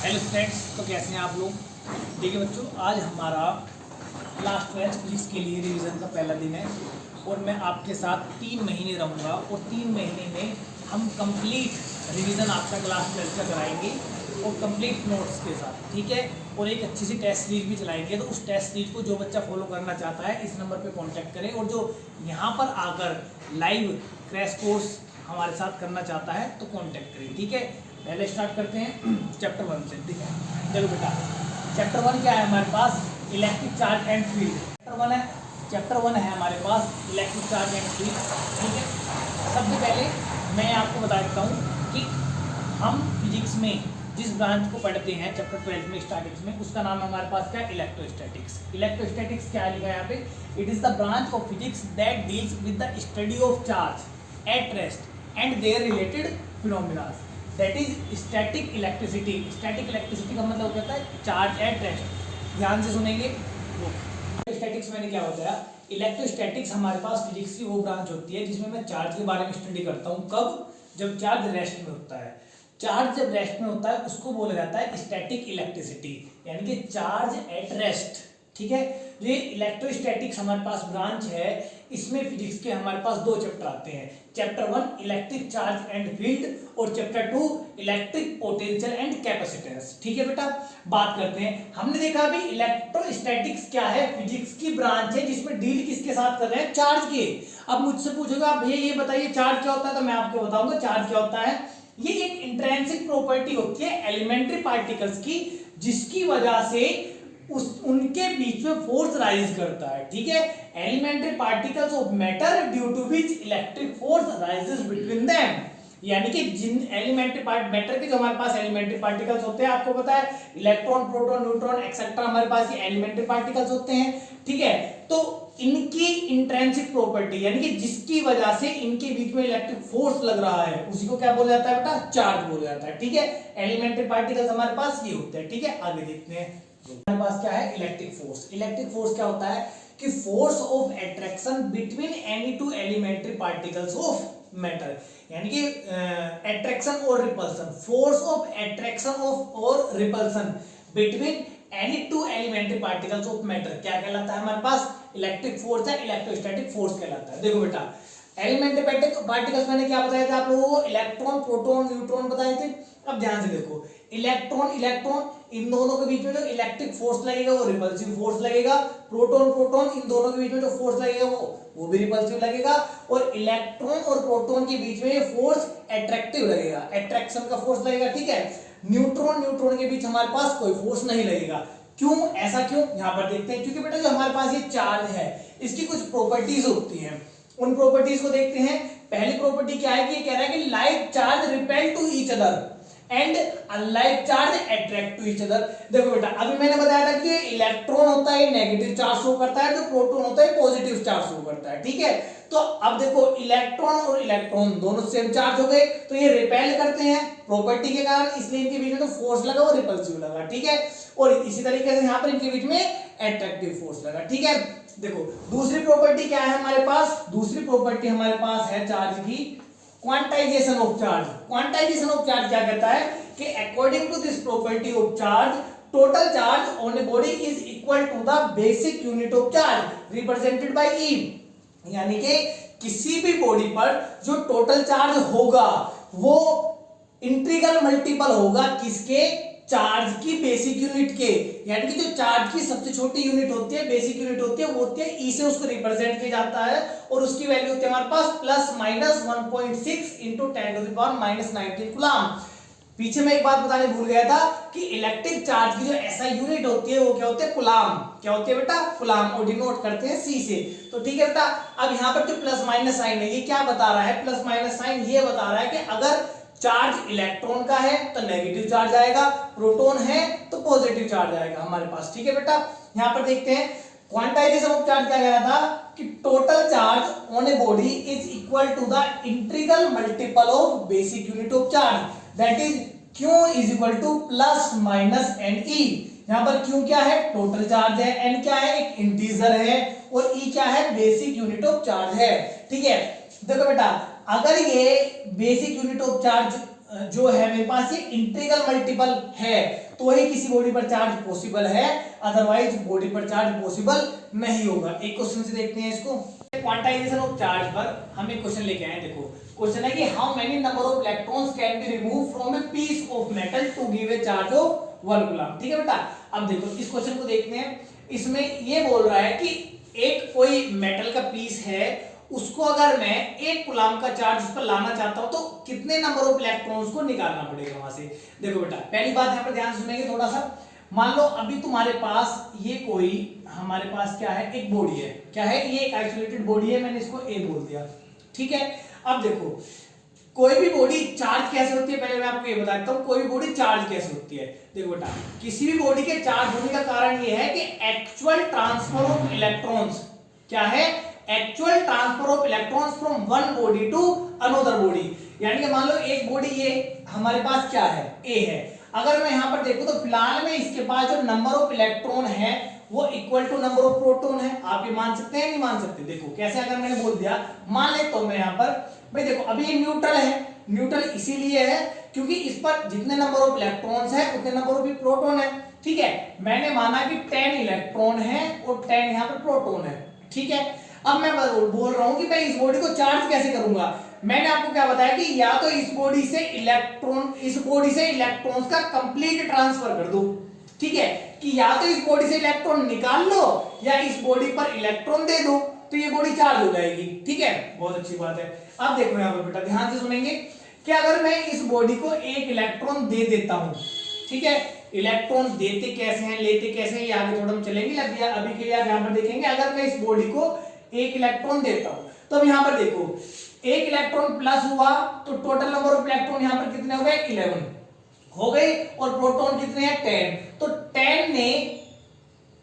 Hello students, तो कैसे हैं आप लोग। देखिए बच्चों, आज हमारा क्लास 12 फिजिक्स के लिए रिवीजन का पहला दिन है और मैं आपके साथ 3 महीने रहूँगा और 3 महीने में हम कंप्लीट रिवीजन आपका क्लास 12 का कराएंगे और कंप्लीट नोट्स के साथ, ठीक है। और एक अच्छी सी टेस्ट सीरीज भी चलाएंगे। तो उस टेस्ट सीरीज को जो बच्चा फॉलो करना चाहता है इस नंबर पर कॉन्टैक्ट करें, और जो यहाँ पर आकर लाइव क्रैश कोर्स हमारे साथ करना चाहता है तो कॉन्टैक्ट करें, ठीक है। पहले स्टार्ट करते हैं चैप्टर 1 से, ठीक है। चलो बेटा, चैप्टर 1 क्या है हमारे पास? Electric charge and field. Chapter 1 है हमारे पास इलेक्ट्रिक चार्ज एंड फील्ड, ठीक है। सबसे पहले मैं आपको बता देता हूँ कि हम फिजिक्स में जिस ब्रांच को पढ़ते हैं चैप्टर 12 में स्टैटिक्स में, उसका नाम हमारे पास क्या है? इलेक्ट्रोस्टैटिक्स। इलेक्ट्रोस्टैटिक्स क्या लिखा है यहाँ पे? It is the branch of physics that deals with the study of charge at rest and their related phenomena, that is static electricity. Static electricity का मतलब होता है चार्ज एट रेस्ट। ध्यान से सुनेंगे। इलेक्ट्रोस्टैटिक्स मैंने क्या होता है? इलेक्ट्रोस्टैटिक्स हमारे पास फिजिक्स की वो ब्रांच होती है जिसमें मैं चार्ज के बारे में स्टडी करता हूँ। कब? जब चार्ज रेस्ट में होता है। चार्ज जब रेस्ट में होता है उसको बोला जाता है स्टैटिक इलेक्ट्रिसिटी, यानी कि चार्ज एट रेस्ट, ठीक है। जो ये इलेक्ट्रोस्टैटिक्स हमारे पास ब्रांच है, इसमें फिजिक्स के हमारे पास 2 चैप्टर आते हैं। Chapter 1 electric charge and field और chapter 2 electric potential and capacitance, ठीक है बेटा। बात करते हैं। हमने देखा अभी इलेक्ट्रोस्टैटिक्स क्या है? फिजिक्स की ब्रांच है जिसमें डील किसके साथ कर रहे हैं? चार्ज के। अब मुझसे पूछोगे आप भैया ये बताइए चार्ज क्या होता है, तो मैं आपको बताऊंगा चार्ज क्या होता है। ये एक इंट्रिंसिक प्रॉपर्टी होती है एलिमेंट्री पार्टिकल्स की, जिसकी वजह से उनके बीच में फोर्स राइज करता है, ठीक है। Elementary particles of matter due to which electric force rises between them, यानी कि जिन एलिमेंट्री मैटर के जो हमारे पास एलिमेंट्री पार्टिकल्स होते हैं, आपको पता है इलेक्ट्रॉन, प्रोटॉन, न्यूट्रॉन एक्सेट्रा हमारे पास ये एलिमेंट्री पार्टिकल्स होते हैं, ठीक है। तो इनकी इंट्रिंसिक प्रॉपर्टी, यानी कि जिसकी वजह से इनके बीच में इलेक्ट्रिक फोर्स लग रहा है, उसी को क्या बोला जाता है बेटा? चार्ज बोला जाता है, ठीक है। एलिमेंट्री पार्टिकल्स हमारे पास ये होते हैं, ठीक है। आगे देखते हैं हमारे पास क्या है? Electric force. इलेक्ट्रिक फोर्स क्या होता है कि force of attraction between any two elementary particles of matter, यानी कि अट्रैक्शन और repulsion, force of attraction of और repulsion between any two elementary particles of matter क्या कहलाता है? हमारे पास इलेक्ट्रिक फोर्स है, इलेक्ट्रोस्टैटिक फोर्स कहलाता है। देखो बेटा, एलिमेंट्री पार्टिकल्स मैंने क्या बताया था आप लोगों को? इलेक्ट्रॉन, प्रोटॉन, न्यूट्रॉन बताए थे। अब ध्यान से देखो, इलेक्ट्रॉन इन दोनों के बीच में जो इलेक्ट्रिक फोर्स लगेगा वो रिपल्सिव फोर्स लगेगा। प्रोटॉन इन दोनों के बीच में जो फोर्स लगेगा वो भी रिपल्सिव लगेगा। और इलेक्ट्रॉन और प्रोटॉन के बीच में ये फोर्स अट्रैक्टिव लगेगा, अट्रैक्शन का फोर्स लगेगा, ठीक है। न्यूट्रॉन के बीच हमारे पास कोई फोर्स नहीं लगेगा। क्यों? ऐसा क्यों? यहां पर देखते हैं। क्योंकि बेटा जो हमारे पास ये चार्ज है इसकी कुछ प्रॉपर्टीज होती हैं, उन प्रॉपर्टीज को देखते हैं। पहली प्रॉपर्टी क्या है कि ये कह रहा है कि like charge repel to each other and unlike charge attract to each other. देखो बेटा, अभी मैंने बताया था कि इलेक्ट्रॉन होता है नेगेटिव चार्ज शो करता है, जो प्रोटॉन होता है पॉजिटिव चार्ज शो करता है, ठीक है। तो अब देखो, इलेक्ट्रॉन और इलेक्ट्रॉन दोनों सेम चार्ज हो गए, तो ये रिपेल करते हैं प्रॉपर्टी के कारण, इसलिए इनके बीच में जो फोर्स लगा वो रिपल्सिव लगा, ठीक है। और इसी तरीके से यहाँ पर इनके बीच में अट्रैक्टिव फोर्स लगा, ठीक है। देखो दूसरी प्रॉपर्टी क्या है हमारे पास? दूसरी प्रॉपर्टी हमारे पास है चार्ज की quantization of charge. Quantization of charge क्या कहता है कि according to this property of charge, total charge on a body is equal to the basic unit of charge represented by e, यानी कि किसी भी बॉडी पर जो टोटल चार्ज होगा वो इंटीग्रल मल्टीपल होगा किसके? चार्ज की बेसिक यूनिट के, यानी कि जो चार्ज की सबसे छोटी यूनिट होती है, बेसिक यूनिट होती है, वो होती है ई से उसको रिप्रेजेंट किया जाता है, और उसकी वैल्यू होती है हमारे पास plus minus 1.6 into 10 to the power minus 19 coulomb. पीछे मैं एक बात बताने भूल गया था कि इलेक्ट्रिक चार्ज की जो एसआई यूनिट होती है वो क्या होती है? कूलम। क्या होती है बेटा? कूलम, और डिनोट करते हैं सी से। तो ठीक है बेटा, अब यहाँ पर जो प्लस माइनस साइन है ये क्या बता रहा है? प्लस माइनस साइन ये बता रहा है कि अगर चार्ज इलेक्ट्रॉन का है तो नेगेटिव चार्ज आएगा, प्रोटॉन है तो पॉजिटिव चार्ज आएगा हमारे पास, ठीक है बेटा। यहां पर देखते हैं क्वांटाइजेशन ऑफ चार्ज क्या कह रहा था कि total charge on a body is equal to the integral multiple of basic unit of charge, that is Q is equal to plus minus n e. यहां पर Q क्या है? टोटल चार्ज है, N क्या है? एक इंटीजर है, और E क्या है? बेसिक यूनिट ऑफ चार्ज है, ठीक है। देखो बेटा, अगर ये बेसिक यूनिट ऑफ चार्ज जो है मेरे पास ये इंटीग्रल मल्टीपल है तो ही किसी बॉडी पर चार्ज पॉसिबल है, अदरवाइज बॉडी पर चार्ज पॉसिबल नहीं होगा। एक क्वेश्चन से देखते हैं इसको। क्वांटाइजेशन ऑफ चार्ज पर हम एक क्वेश्चन लेके आए। देखो क्वेश्चन है कि how many number of electrons can be remove from a piece of metal to give a charge of 1 coulomb. ठीक है बेटा, अब देखो इस क्वेश्चन को देखते हैं। इसमें ये बोल रहा है कि एक कोई मेटल का पीस है, उसको अगर मैं 1 कूलम का चार्ज उस पर लाना चाहता हूं तो कितने नंबर ऑफ इलेक्ट्रॉन्स को निकालना पड़ेगा वहां से। देखो बेटा पहली बात यहां पर ध्यान से सुनेंगे थोड़ा सा। मान लो अभी तुम्हारे पास ये कोई हमारे पास क्या है, एक बॉडी है। क्या है ये? एक आइसोलेटेड बॉडी है, मैंने इसको ए बोल दिया। ठीक है, अब देखो कोई भी बॉडी चार्ज कैसे होती है, पहले मैं आपको ये बता देता हूं कोई भी बॉडी चार्ज कैसे होती है। देखो बेटा किसी भी बॉडी के चार्ज होने का कारण ये है कि एक्चुअल ट्रांसफर ऑफ इलेक्ट्रॉन्स, क्या है, actual transfer of electrons from one body to another body. यानी कि मान लो एक बॉडी ये हमारे पास क्या है, ए है। अगर मैं यहां पर देखूं तो फिलहाल में इसके पास जो नंबर ऑफ इलेक्ट्रॉन है वो equal to number of proton है। आप ये मान सकते हैं नहीं मान सकते? देखो कैसे, अगर मैंने बोल दिया, मान ले तो मैं यहां पर भाई देखो अभी ये न्यूट्रल है। न्यूट्रल इसीलिए है क्योंकि इस पर जितने नंबर ऑफ इलेक्ट्रॉन्स है उतने नंबर ऑफ प्रोटॉन है। ठीक है, मैंने माना कि 10 इलेक्ट्रॉन है और 10 यहां पर प्रोटॉन है। ठीक है, अब मैं बोल रहा हूं कि मैं इस बॉडी को चार्ज कैसे करूंगा। मैंने आपको क्या बताया कि या तो इस बॉडी से इलेक्ट्रॉन्स का कंप्लीट ट्रांसफर कर दो। ठीक है, कि या तो इस बॉडी से इलेक्ट्रॉन निकाल लो या इस बॉडी पर इलेक्ट्रॉन दे दो तो ये बॉडी चार्ज हो जाएगी। ठीक है, बहुत अच्छी बात है। अब देखो यहां पर बेटा ध्यान से सुनेंगे कि अगर मैं इस बॉडी को एक इलेक्ट्रॉन दे देता हूं, ठीक है, इलेक्ट्रॉन देते कैसे हैं लेते कैसे हैं ये आगे थोड़ा हम चलेंगे, अभी के लिए आप यहां पर देखेंगे। अगर मैं इस बॉडी को एक इलेक्ट्रॉन देता हूं तो अब यहां पर देखो एक इलेक्ट्रॉन प्लस हुआ तो टोटल नंबर ऑफ इलेक्ट्रॉन यहां पर कितने हो गए, 11 हो गए, और प्रोटॉन कितने हैं, 10। तो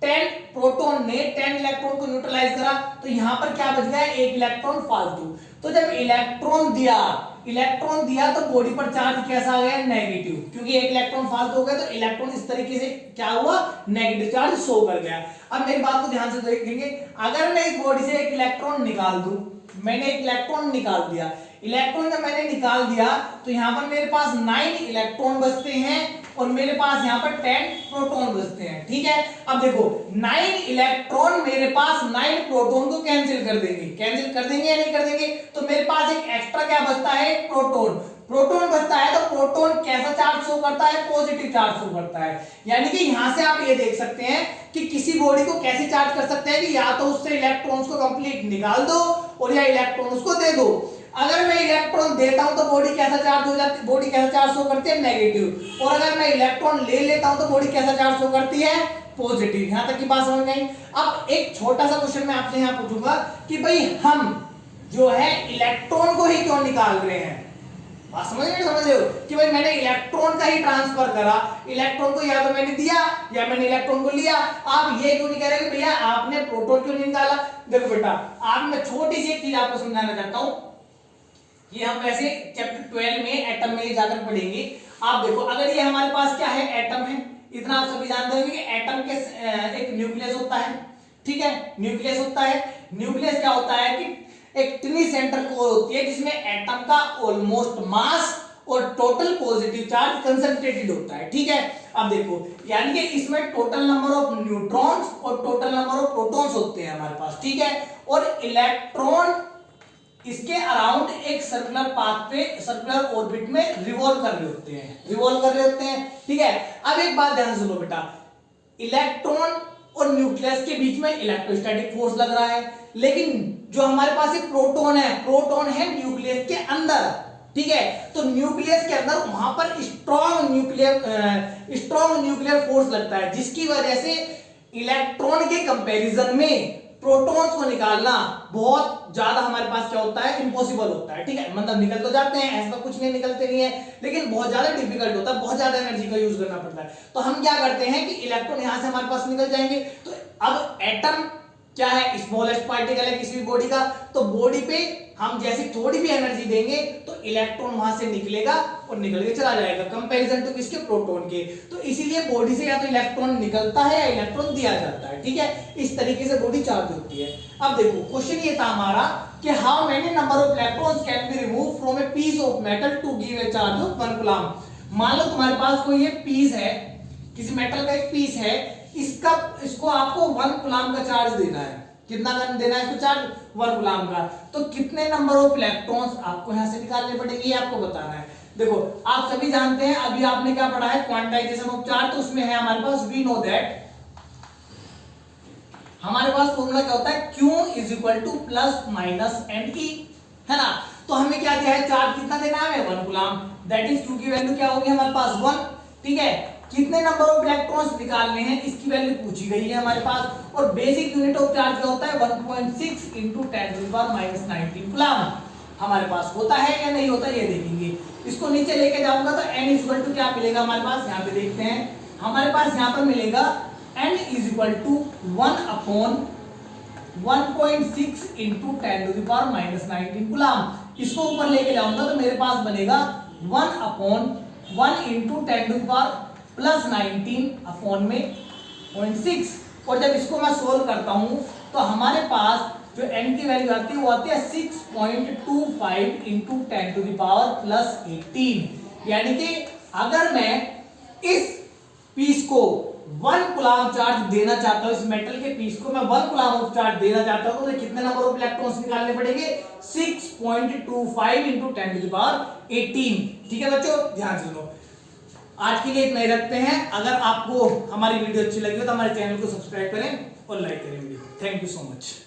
10 प्रोटॉन ने 10 इलेक्ट्रॉन को न्यूट्रलाइज करा तो यहां पर क्या बच गया, एक इलेक्ट्रॉन फालतू। तो जब इलेक्ट्रॉन दिया तो बॉडी पर चार्ज कैसा आ गया, नेगेटिव, क्योंकि एक इलेक्ट्रॉन फालतू हो गया तो इलेक्ट्रॉन इस तरीके से क्या हुआ, नेगेटिव चार्ज शो कर गया। अब मेरी बात को ध्यान से देखेंगे, अगर मैं इस बॉडी से एक इलेक्ट्रॉन निकाल दूं, मैंने एक इलेक्ट्रॉन निकाल दिया, इलेक्ट्रॉन जब मैंने निकाल दिया तो यहां पर मेरे पास 9 इलेक्ट्रॉन बचते हैं और मेरे पास यहां पर 10 प्रोटॉन बचते हैं। ठीक है, अब देखो 9 इलेक्ट्रॉन मेरे पास 9 प्रोटॉन को कैंसिल कर देंगे या नहीं कर देंगे, तो मेरे पास एक एक्स्ट्रा क्या बचता है, प्रोटॉन बचता है। तो प्रोटॉन कैसा चार्ज शो करता है, पॉजिटिव चार्ज शो करता है। यानी कि यहां से आप ये देख सकते हैं कि किसी बॉडी को कैसे चार्ज कर सकते हैं कि या तो उससे इलेक्ट्रॉन्स को कंप्लीट निकाल दो और या इलेक्ट्रॉन्स को दे दो। अगर मैं इलेक्ट्रॉन देता हूं तो बॉडी कैसा चार्ज हो जाती है, बॉडी कैसा चार्ज शो करती है, नेगेटिव। और अगर मैं इलेक्ट्रॉन ले लेता हूं तो बॉडी कैसा चार्ज शो करती है, पॉजिटिव। यहां तक की बात समझ गई। अब एक छोटा सा क्वेश्चन मैं आपसे यहां पूछूंगा कि भाई हम जो है इलेक्ट्रॉन को ही क्यों निकाल रहे हैं। बात समझ रहे हो कि भाई मैंने इलेक्ट्रॉन का ही ट्रांसफर करा, इलेक्ट्रॉन को या तो मैंने दिया या मैंने इलेक्ट्रॉन को लिया। आप ये क्यों नहीं कह रहे कि भैया आपने प्रोटॉन क्यों नहीं निकाला। देखो बेटा आप मैं छोटी सी एक चीज आपको समझाना चाहता हूं, ये हम वैसे चैप्टर 12 में एटम में जाकर पढ़ेंगे। आप देखो अगर ये हमारे पास क्या है, एटम है, इतना आप सभी जानते होंगे कि एटम के एक न्यूक्लियस होता है। ठीक है, न्यूक्लियस होता है। न्यूक्लियस क्या होता है कि एक टिनी सेंटर कोर होती है जिसमें एटम का ऑलमोस्ट मास और टोटल पॉजिटिव चार्ज कंसंट्रेटेड होता है। ठीक है, अब देखो यानी कि इसमें टोटल नंबर ऑफ न्यूट्रॉन्स और टोटल नंबर ऑफ प्रोटॉन्स होते हैं हमारे पास। ठीक है, और इलेक्ट्रॉन इसके अराउंड एक सर्कुलर पाथ पे, सर्कुलर ऑर्बिट में रिवॉल्व कर रहे होते हैं। ठीक है, अब एक बात ध्यान से सुनो बेटा, इलेक्ट्रॉन और न्यूक्लियस के बीच में इलेक्ट्रोस्टैटिक फोर्स लग रहा है, लेकिन जो हमारे पास एक प्रोटॉन है न्यूक्लियस के अंदर। ठीक है, तो न्यूक्लियस के अंदर वहां पर स्ट्रॉन्ग न्यूक्लियर फोर्स लगता है, जिसकी वजह से इलेक्ट्रॉन के कंपैरिजन में प्रोटॉन्स को निकालना बहुत ज्यादा हमारे पास क्या होता है, इम्पॉसिबल होता है। ठीक है, मतलब निकल तो जाते हैं, ऐसा कुछ नहीं निकलते नहीं है, लेकिन बहुत ज्यादा डिफिकल्ट होता है, बहुत ज्यादा एनर्जी का यूज करना पड़ता है। तो हम क्या करते हैं कि इलेक्ट्रॉन यहां से हमारे पास निकल जाएंगे। तो अब एटम क्या है, स्मॉलेस्ट पार्टिकल है किसी भी बॉडी का, तो बॉडी पे हम जैसे थोड़ी भी एनर्जी देंगे तो इलेक्ट्रॉन वहां से निकलेगा और निकल के चला जाएगा, कंपैरिजन टू किसके, प्रोटॉन के। तो इसीलिए बॉडी से या तो इलेक्ट्रॉन निकलता है या इलेक्ट्रॉन दिया जाता है, ठीक है। इस तरीके से बॉडी चार्ज होती है। अब देखो क्वेश्चन ये था हमारा कि how many number of electrons can be remove from a piece of metal to give a charge of 1 coulomb. मान लो तुम्हारे पास कोई ये पीस है, किसी मेटल का एक पीस है, इसको आपको 1 कूलम का चार्ज देना है। कितना देना है इसको चार्ज, 1 कूलम का। तो कितने नंबर ऑफ इलेक्ट्रॉन्स आपको यहां से निकालने पड़ेंगे, ये आपको बताना है। देखो आप सभी जानते हैं, अभी आपने क्या पढ़ा है, क्वांटाइजेशन ऑफ चार्ज, तो उसमें है हमारे पास वी नो दैट, हमारे पास फॉर्मूला क्या होता है, Q is equal to plus minus n e, है ना। तो हमें क्या दिया है, चार्ज कितना देना है, 1 कूलम, दैट इज Q की वैल्यू क्या होगी हमारे पास 1, ठीक है। कितने नंबर ऑफ इलेक्ट्रॉन्स निकालने हैं इसकी वैल्यू पूछी गई है हमारे पास, और बेसिक यूनिट ऑफ चार्ज क्या होता है, 1.6 × 10⁻⁻19 कूलम हमारे पास होता है या नहीं होता, ये देखेंगे। इसको नीचे लेके जाऊंगा तो n इक्वल टू क्या मिलेगा हमारे पास, यहाँ पे देखते हैं, हमारे पास यहाँ पर मिलेगा n is equal to 1/1.6 × 10⁻⁻19 coulomb. इसको ऊपर लेके जाऊंगा तो मेरे पास बनेगा 1/1 × 10⁻19/0.6। और जब इसको मैं सोल्व करता हूं तो हमारे पास जो n की वैल्यू आती है वो आती है 6.25 × 10⁻+18। यानी कि अगर मैं इस पीस को 1 कूलम चार्ज देना चाहता हूं, इस मेटल के पीस को मैं 1 कूलम चार्ज देना चाहता हूं, तो कितने नंबर ऑफ इलेक्ट्रॉन्स निकालने पड़ेंगे, 6.25 × 10⁻18। ठीक है बच्चों, ध्यान सुनो। आज के लिए इतना ही रखते हैं। अगर आपको हमारी वीडियो अच्छी लगी हो तो हमारे चैनल को सब्सक्राइब करें और लाइक करें video. Thank you so much.